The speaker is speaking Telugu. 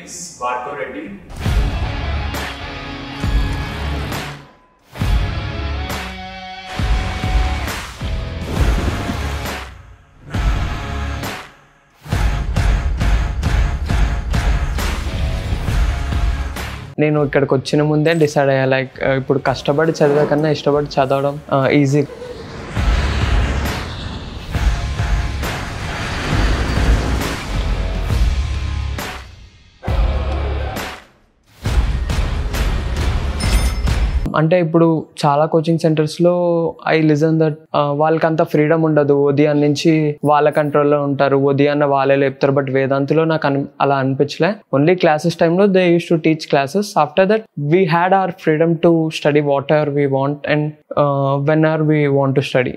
is Bhargav Reddy. నేను ఇక్కడికి వచ్చిన ముందే డిసైడ్ అయ్యా లైక్ ఇప్పుడు కష్టపడి చదివే కన్నా ఇష్టపడి చదవడం ఈజీ. అంటే ఇప్పుడు చాలా కోచింగ్ సెంటర్స్లో ఐ లిజన్ దట్ వాళ్ళకి అంత ఫ్రీడమ్ ఉండదు, ఉదయం నుంచి వాళ్ళ కంట్రోల్లో ఉంటారు, ఉదయాన్న వాళ్ళే లేపుతారు. బట్ వేదాంతిలో నాకు అలా అనిపించలే. ఓన్లీ క్లాసెస్ టైంలో they use to teach classes. After that we had our freedom to study what ever we want and when ever we want to study.